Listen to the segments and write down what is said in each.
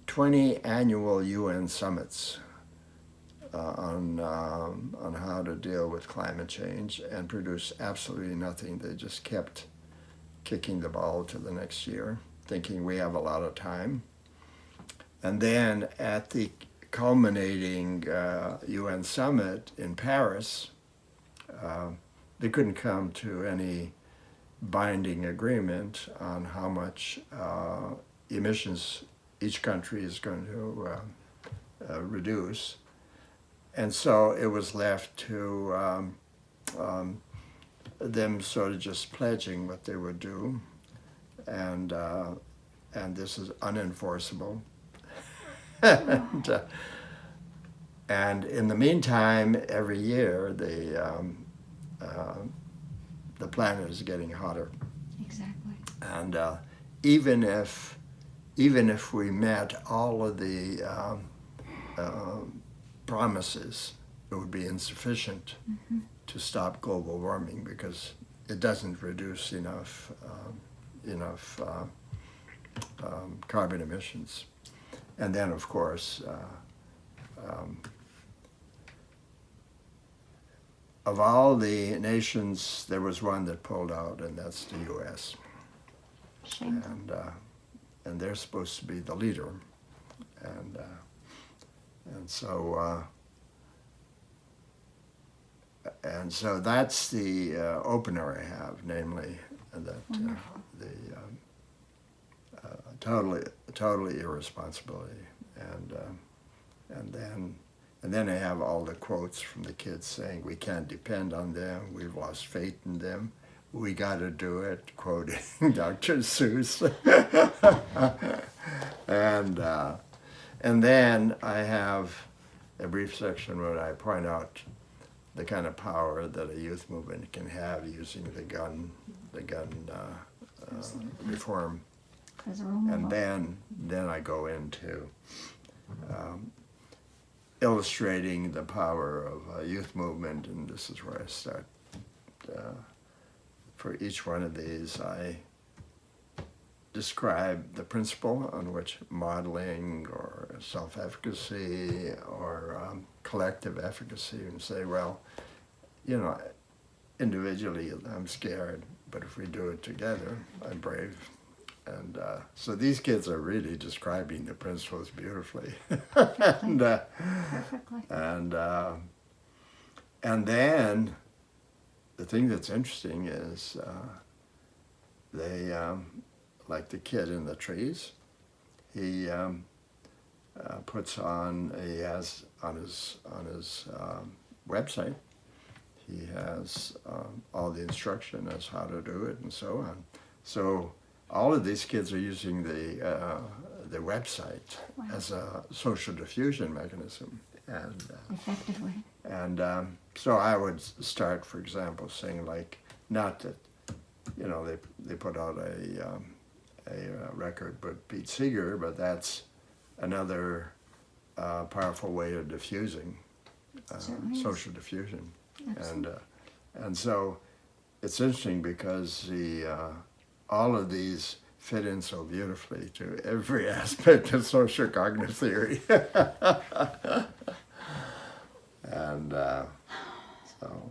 20 annual UN summits on how to deal with climate change and produced absolutely nothing. They just kept kicking the ball to the next year, thinking we have a lot of time. And then at the culminating UN summit in Paris, they couldn't come to any binding agreement on how much emissions each country is going to reduce. And so it was left to them sort of just pledging what they would do, and this is unenforceable. And in the meantime, every year the planet is getting hotter. Exactly. And even if we met all of the promises, it would be insufficient to stop global warming because it doesn't reduce enough carbon emissions. And then, of course, of all the nations, there was one that pulled out, and that's the U.S. Shame. And they're supposed to be the leader, and so that's the opener I have, namely that totally irresponsibility, and then I have all the quotes from the kids saying we can't depend on them, we've lost faith in them, we got to do it, quoting Dr. Seuss. And then I have a brief section where I point out the kind of power that a youth movement can have using the gun reform. And then I go into illustrating the power of a youth movement, and this is where I start. For each one of these, I describe the principle on which modeling or self-efficacy or collective efficacy, and say, well, individually I'm scared, but if we do it together, I'm brave. And so these kids are really describing the principles beautifully. Perfectly. And then the thing that's interesting is they, like the kid in the trees, he puts on, he has on his website, he has all the instruction as how to do it and so on. So all of these kids are using the website as a social diffusion mechanism, and effectively. And so I would start, for example, saying like, not that, they put out a record with Pete Seeger, but that's another powerful way of diffusing, social diffusion. And so it's interesting because all of these fit in so beautifully to every aspect of social cognitive theory. And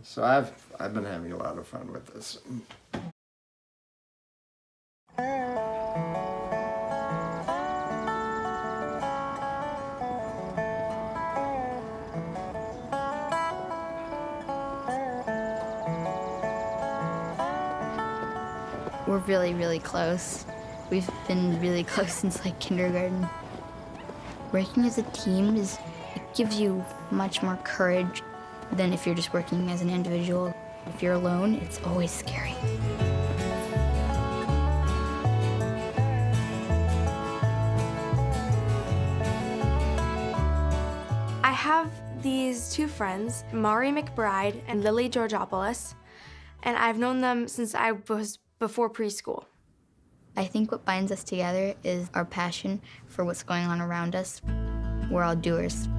so I've been having a lot of fun with this. We're really, really close. We've been really close since like kindergarten. Working as a team it gives you much more courage than if you're just working as an individual. If you're alone, it's always scary. I have these two friends, Mari McBride and Lily Georgopoulos, and I've known them since I was before preschool. I think what binds us together is our passion for what's going on around us. We're all doers.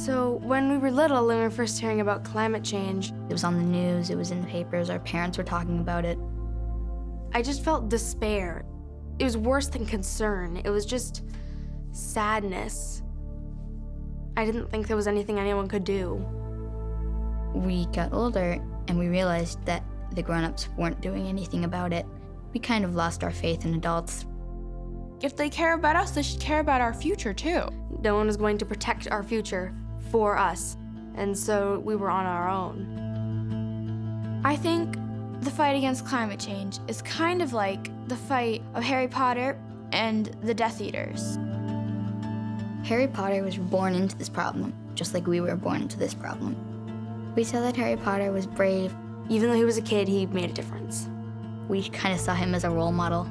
So when we were little and we were first hearing about climate change, It was on the news, it was in the papers, our parents were talking about it. I just felt despair. It was worse than concern. It was just sadness. I didn't think there was anything anyone could do. We got older and we realized that the grown-ups weren't doing anything about it. We kind of lost our faith in adults. If they care about us, they should care about our future too. No one was going to protect our future for us, and so we were on our own. I think the fight against climate change is kind of like the fight of Harry Potter and the Death Eaters. Harry Potter was born into this problem, just like we were born into this problem. We saw that Harry Potter was brave. Even though he was a kid, he made a difference. We kind of saw him as a role model.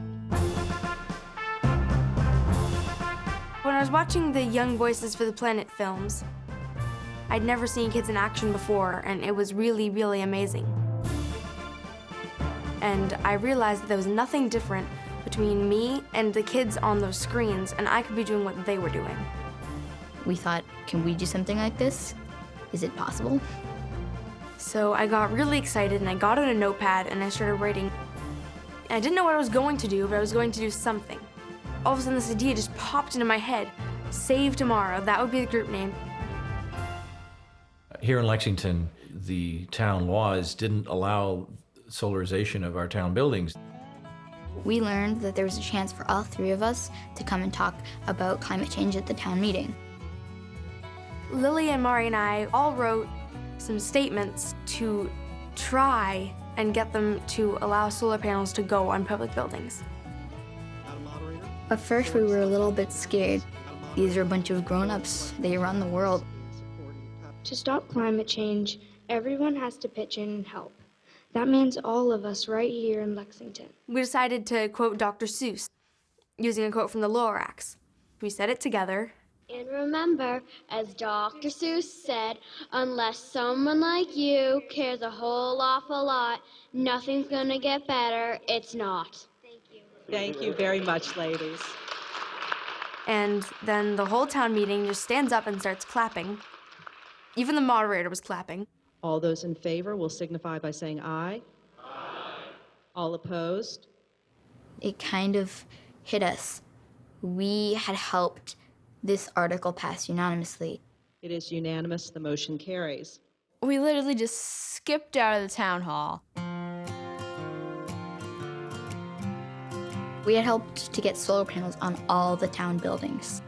When I was watching the Young Voices for the Planet films, I'd never seen kids in action before, and it was really, really amazing. And I realized that there was nothing different between me and the kids on those screens, and I could be doing what they were doing. We thought, can we do something like this? Is it possible? So I got really excited, and I got out a notepad, and I started writing. And I didn't know what I was going to do, but I was going to do something. All of a sudden, this idea just popped into my head. Save Tomorrow, that would be the group name. Here in Lexington, the town laws didn't allow solarization of our town buildings. We learned that there was a chance for all three of us to come and talk about climate change at the town meeting. Lily and Mari and I all wrote some statements to try and get them to allow solar panels to go on public buildings. At first, we were a little bit scared. These are a bunch of grown-ups. They run the world. To stop climate change, everyone has to pitch in and help. That means all of us right here in Lexington. We decided to quote Dr. Seuss, using a quote from the Lorax. We said it together. And remember, as Dr. Seuss said, unless someone like you cares a whole awful lot, nothing's gonna get better. It's not. Thank you. Thank you very much, ladies. And then the whole town meeting just stands up and starts clapping. Even the moderator was clapping. All those in favor will signify by saying aye. Aye. All opposed? It kind of hit us. We had helped this article pass unanimously. It is unanimous. The motion carries. We literally just skipped out of the town hall. We had helped to get solar panels on all the town buildings.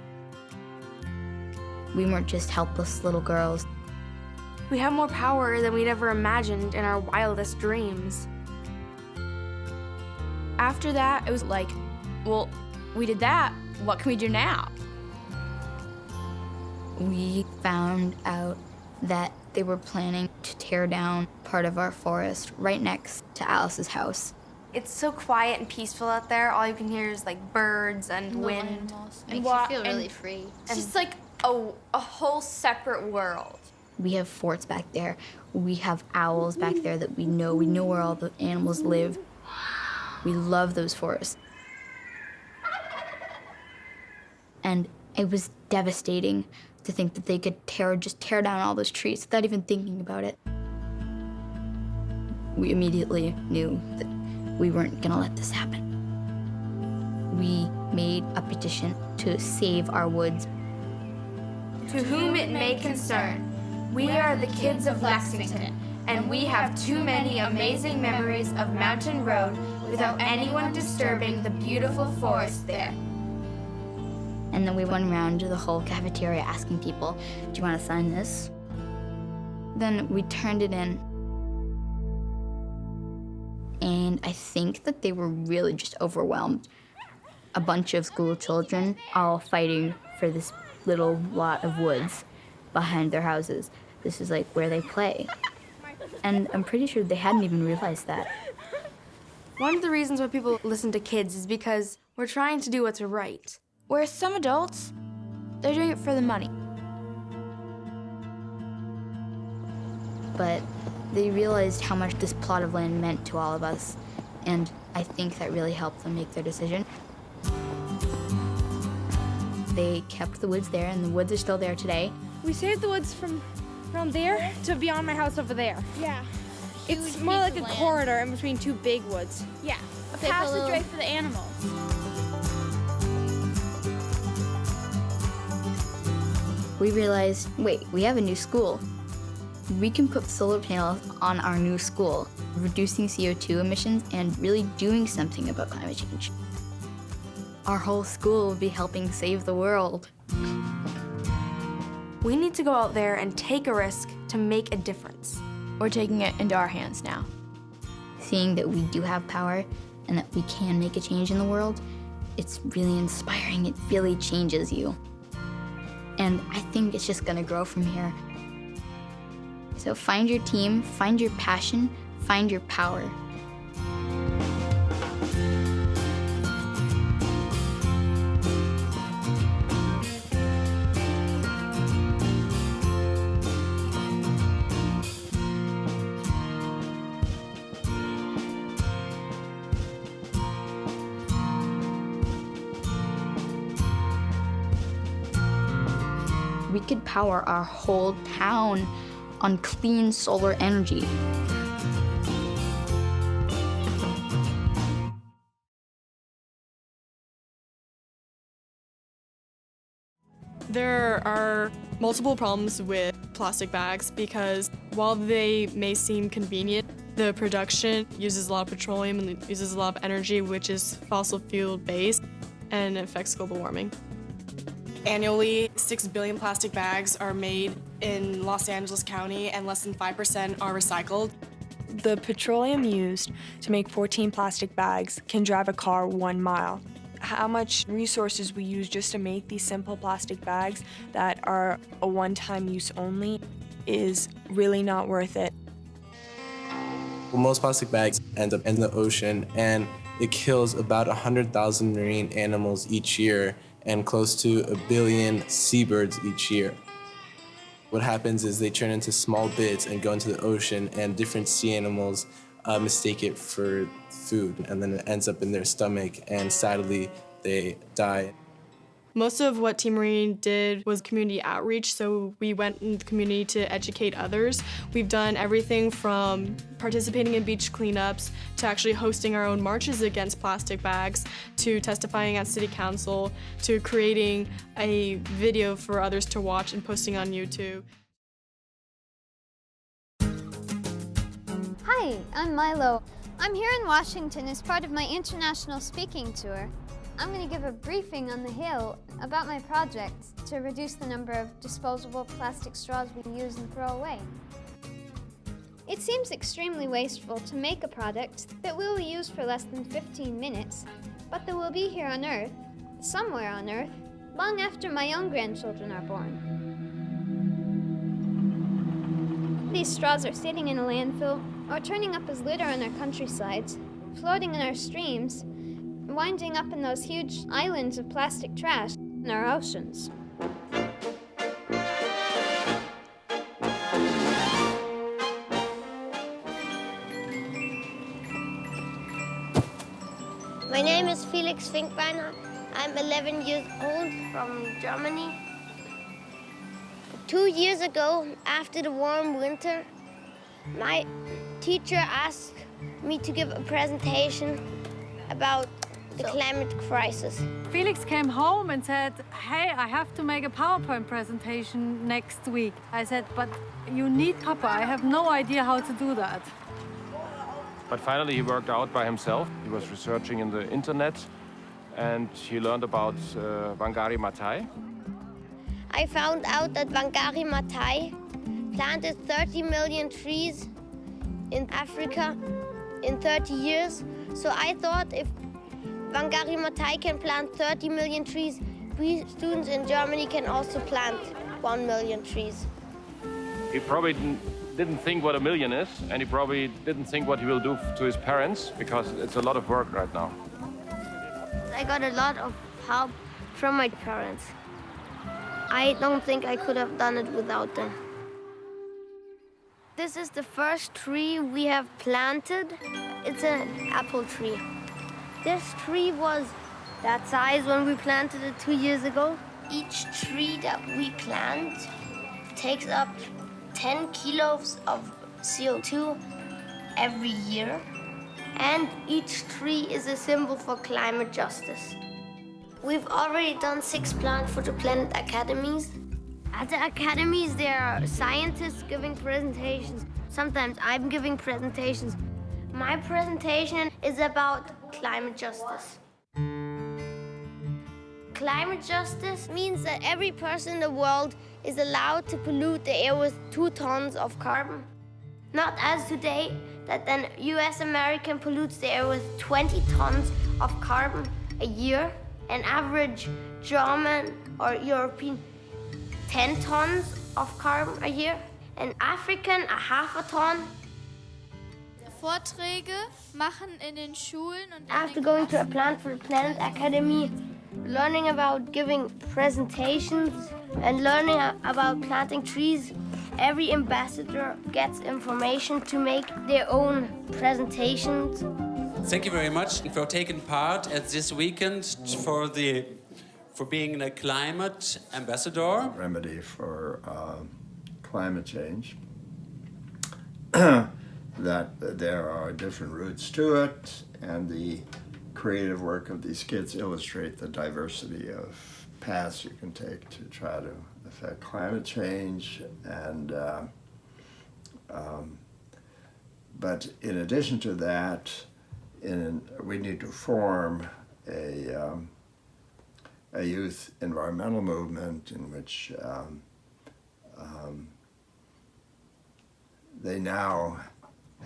We weren't just helpless little girls. We have more power than we'd ever imagined in our wildest dreams. After that, it was like, well, we did that. What can we do now? We found out that they were planning to tear down part of our forest right next to Alice's house. It's so quiet and peaceful out there. All you can hear is like birds and wind. Makes you feel really free. It's just like a whole separate world. We have forts back there. We have owls back there that we know where all the animals live. We love those forests. And it was devastating to think that they could just tear down all those trees without even thinking about it. We immediately knew that we weren't gonna let this happen. We made a petition to save our woods. To whom it may concern, we are the kids of Lexington, and we have too many amazing memories of Mountain Road without anyone disturbing the beautiful forest there. And then we went around to the whole cafeteria asking people, do you want to sign this? Then we turned it in. And I think that they were really just overwhelmed. A bunch of school children all fighting for this little lot of woods behind their houses. This is like where they play. And I'm pretty sure they hadn't even realized that. One of the reasons why people listen to kids is because we're trying to do what's right. Whereas some adults, they're doing it for the money. But they realized how much this plot of land meant to all of us, and I think that really helped them make their decision. They kept the woods there, and the woods are still there today. We saved the woods from there to beyond my house over there. Yeah. It's more like a corridor in between two big woods. Yeah. A They put a passageway little- for the animals. we realized, wait, we have a new school. We can put solar panels on our new school, reducing CO2 emissions and really doing something about climate change. Our whole school will be helping save the world. We need to go out there and take a risk to make a difference. We're taking it into our hands now. Seeing that we do have power and that we can make a change in the world, it's really inspiring. It really changes you. And I think it's just gonna grow from here. So find your team, find your passion, find your power. We could power our whole town on clean solar energy. There are multiple problems with plastic bags because while they may seem convenient, the production uses a lot of petroleum and it uses a lot of energy, which is fossil fuel based, and it affects global warming. Annually, 6 billion plastic bags are made in Los Angeles County and less than 5% are recycled. The petroleum used to make 14 plastic bags can drive a car 1 mile. How much resources we use just to make these simple plastic bags that are a one-time use only is really not worth it. Well, most plastic bags end up in the ocean, and it kills about 100,000 marine animals each year and close to 1 billion seabirds each year. What happens is they turn into small bits and go into the ocean, and different sea animals mistake it for food, and then it ends up in their stomach, and sadly, they die. Most of what Team Marine did was community outreach, so we went in the community to educate others. We've done everything from participating in beach cleanups to actually hosting our own marches against plastic bags, to testifying at City Council, to creating a video for others to watch and posting on YouTube. Hi, I'm Milo. I'm here in Washington as part of my international speaking tour. I'm going to give a briefing on the Hill about my project to reduce the number of disposable plastic straws we use and throw away. It seems extremely wasteful to make a product that we will use for less than 15 minutes, but that will be here on Earth, somewhere on Earth, long after my own grandchildren are born. These straws are sitting in a landfill or turning up as litter on our countrysides, floating in our streams, winding up in those huge islands of plastic trash in our oceans. My name is Felix Finkbeiner. I'm 11 years old from Germany. 2 years ago, after the warm winter, my teacher asked me to give a presentation about the climate crisis. Felix came home and said, hey, I have to make a PowerPoint presentation next week. I said, but you need Papa. I have no idea how to do that. But finally he worked out by himself. He was researching in the internet and he learned about Wangari Maathai. I found out that Wangari Maathai planted 30 million trees in Africa in 30 years. So I thought if Wangari Maathai can plant 30 million trees, we students in Germany can also plant 1 million trees. He probably didn't think what 1 million is, and he probably didn't think what he will do to his parents, because it's a lot of work right now. I got a lot of help from my parents. I don't think I could have done it without them. This is the first tree we have planted. It's an apple tree. This tree was that size when we planted it 2 years ago. Each tree that we plant takes up 10 kilos of CO2 every year. And each tree is a symbol for climate justice. We've already done 6 Plant for the Planet Academies. At the academies, there are scientists giving presentations. Sometimes I'm giving presentations. My presentation is about climate justice. Climate justice means that every person in the world is allowed to pollute the air with 2 tons of carbon. Not as today, that an US American pollutes the air with 20 tons of carbon a year. An average German or European 10 tons of carbon a year. An African, a half a ton. Vorträge machen in den Schulen und After going to a Plant for the Planet Academy, learning about giving presentations and learning about planting trees, every ambassador gets information to make their own presentations. Thank you very much for taking part at this weekend for being a climate ambassador. Remedy for climate change. That there are different routes to it, and the creative work of these kids illustrate the diversity of paths you can take to try to affect climate change. And but in addition to that, we need to form a youth environmental movement in which they now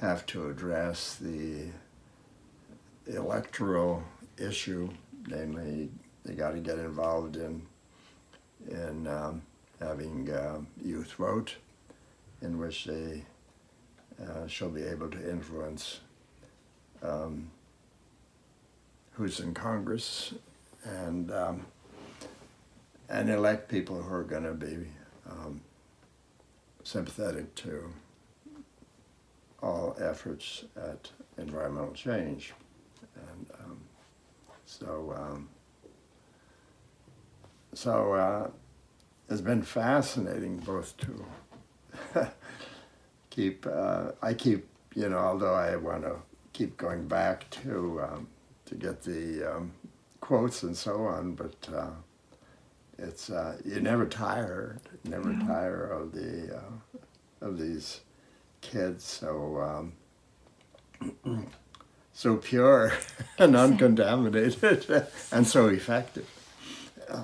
have to address the electoral issue, namely they got to get involved in having youth vote, in which they shall be able to influence who's in Congress and elect people who are going to be sympathetic to all efforts at environmental change. And so it's been fascinating both to although I want to keep going back to get the quotes and so on, but it's you never tire of these kids, so pure and uncontaminated and so effective.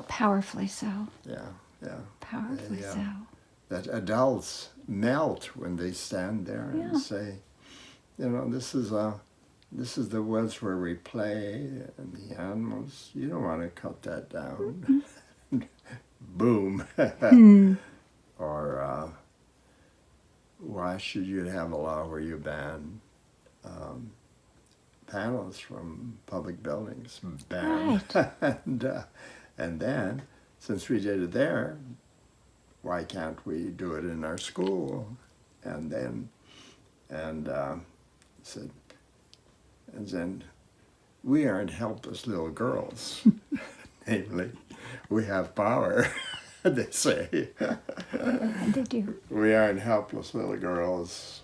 Powerfully so. Yeah. Powerfully so. That adults melt when they stand there and say, this is the woods where we play, and the animals, you don't want to cut that down. Boom. Or why should you have a law where you ban panels from public buildings? Ban. Right. And then, since we did it there, why can't we do it in our school? And then we aren't helpless little girls. Namely, we have power, they say. They do. We aren't helpless little girls.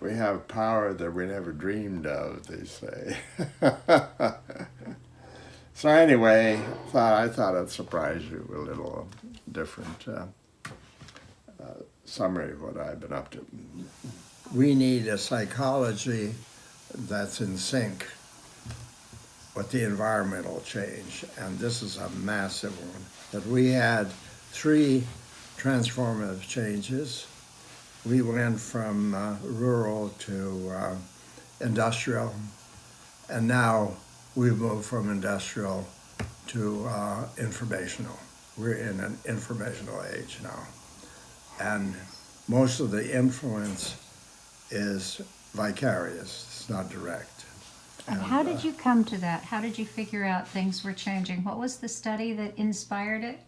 We have power that we never dreamed of, they say. So anyway, I thought I'd surprise you with a little different summary of what I've been up to. We need a psychology that's in sync with the environmental change, and this is a massive one. That we had 3 transformative changes. We went from rural to industrial, and now we've moved from industrial to informational. We're in an informational age now. And most of the influence is vicarious, it's not direct. And how did you come to that? How did you figure out things were changing? What was the study that inspired it?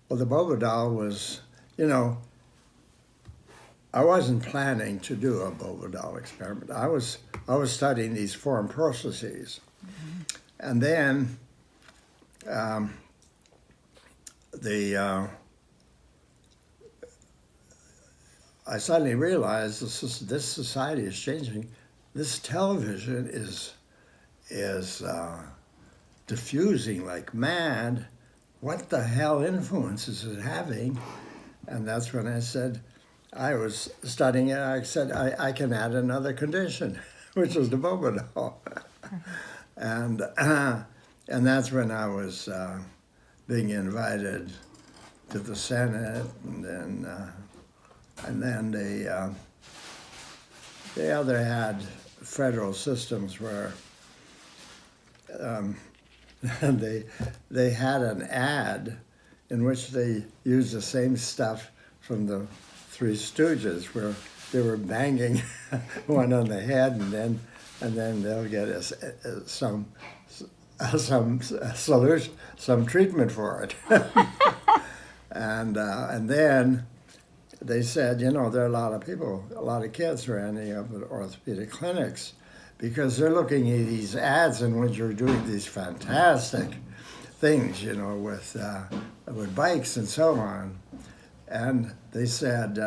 Well, the BoBo Doll was, I wasn't planning to do a BoBo Doll experiment. I was studying these form processes. Mm-hmm. And then I suddenly realized this society is changing. This television is diffusing like mad what the hell influence is it having? And that's when I said, I was studying it, I said, I can add another condition, which was the BoBo Doll. And that's when I was being invited to the Senate, and then the other had federal systems where they had an ad in which they used the same stuff from the Three Stooges, where they were banging one on the head, and then they'll get some solution, some treatment for it. And then they said, you know, there are a lot of people, a lot of kids who are ending up at orthopedic clinics because they're looking at these ads in which you're doing these fantastic things, you know, with bikes and so on. And they said,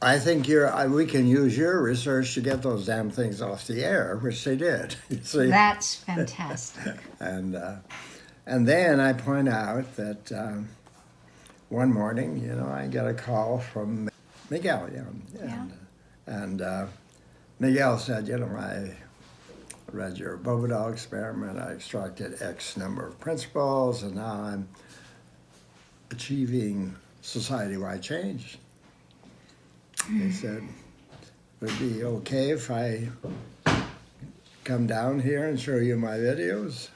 I think we can use your research to get those damn things off the air, which they did. You see? That's fantastic. And then I point out that one morning, you know, I get a call from Miguel, you know, and Miguel said, you know, I read your BoBo Doll experiment, I extracted X number of principles, and now I'm achieving society-wide change. He said, would it be okay if I come down here and show you my videos?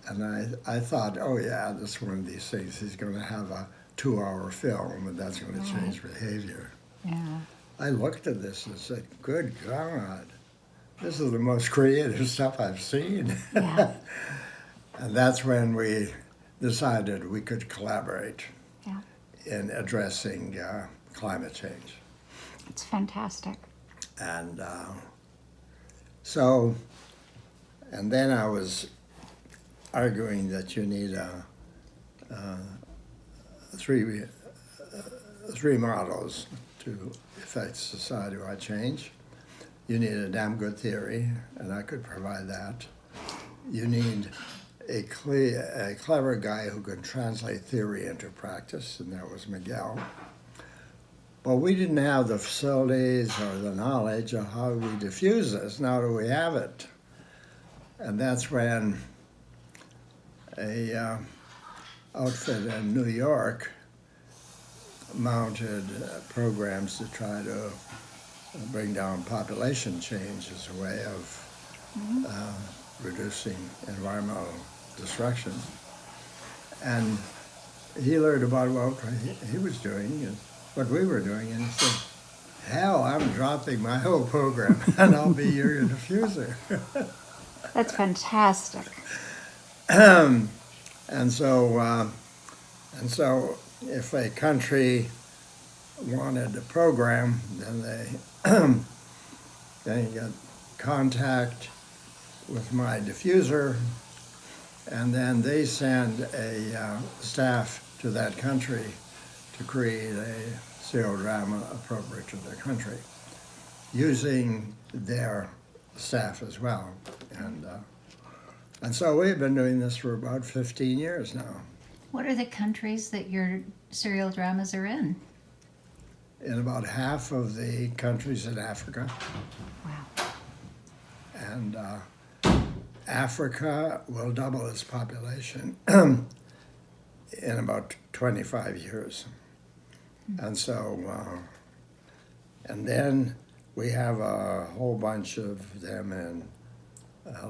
And I thought, oh yeah, this is one of these things. He's going to have a 2-hour film, and that's going to change behavior. Yeah. I looked at this and said, good God, this is the most creative stuff I've seen. Yeah. And that's when we decided we could collaborate in addressing climate change. It's fantastic. And and then I was arguing that you need three models to affect society-wide change. You need a damn good theory, and I could provide that. You need a clever guy who could translate theory into practice, and that was Miguel. But we didn't have the facilities or the knowledge of how we diffuse this. Now do we have it? And that's when a outfit in New York mounted programs to try to bring down population change as a way of reducing environmental destruction. And he learned about what he was doing and what we were doing, and he said, hell, I'm dropping my whole program and I'll be your diffuser. That's fantastic. And so if a country wanted a program, then they got contact with my diffuser, and then they send a staff to that country to create a serial drama appropriate to their country, using their staff as well. And so we've been doing this for about 15 years now. What are the countries that your serial dramas are in? In about half of the countries in Africa. Wow. And Africa will double its population in about 25 years. And so, and then we have a whole bunch of them in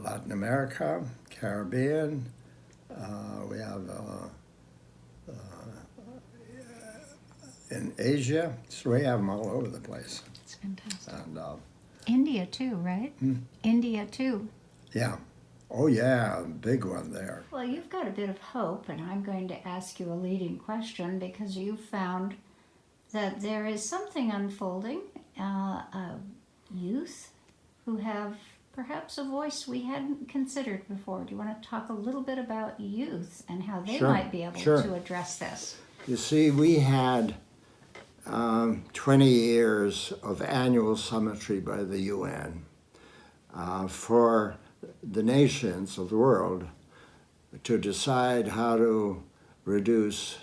Latin America, Caribbean, we have in Asia, so we have them all over the place. It's fantastic. And, India too, right? India too. Yeah. Oh yeah, big one there. Well, you've got a bit of hope, and I'm going to ask you a leading question because you found that there is something unfolding, youth who have perhaps a voice we hadn't considered before. Do you want to talk a little bit about youth and how they might be able to address this? You see, we had 20 years of annual summitry by the UN for the nations of the world to decide how to reduce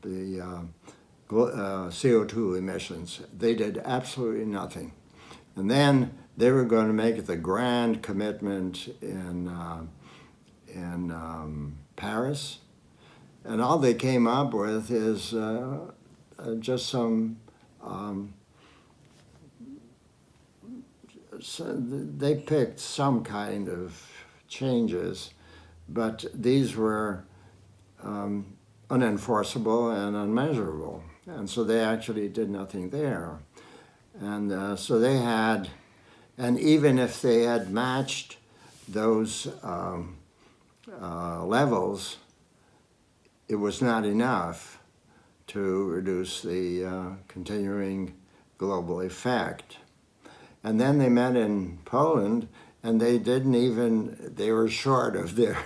the CO2 emissions. They did absolutely nothing. And then they were going to make the grand commitment in Paris, and all they came up with is just some. So they picked some kind of changes, but these were unenforceable and unmeasurable, and so they actually did nothing there. And so they had, and even if they had matched those levels, it was not enough to reduce the continuing global effect. And then they met in Poland, and they didn't even, they were short of their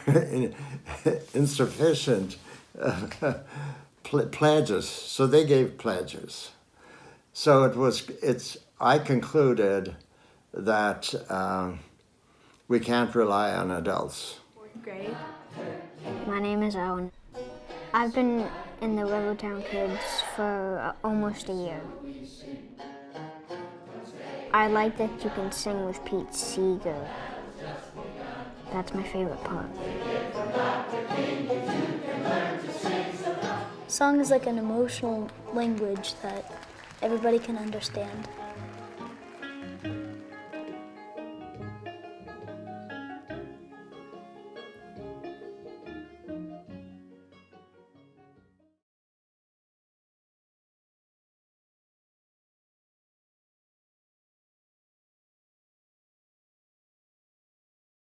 insufficient pledges, so they gave pledges. So I concluded that we can't rely on adults. Great. My name is Owen. I've been in the Rivertown Kids for almost a year. I like that you can sing with Pete Seeger. That's my favorite part. Song is like an emotional language that everybody can understand.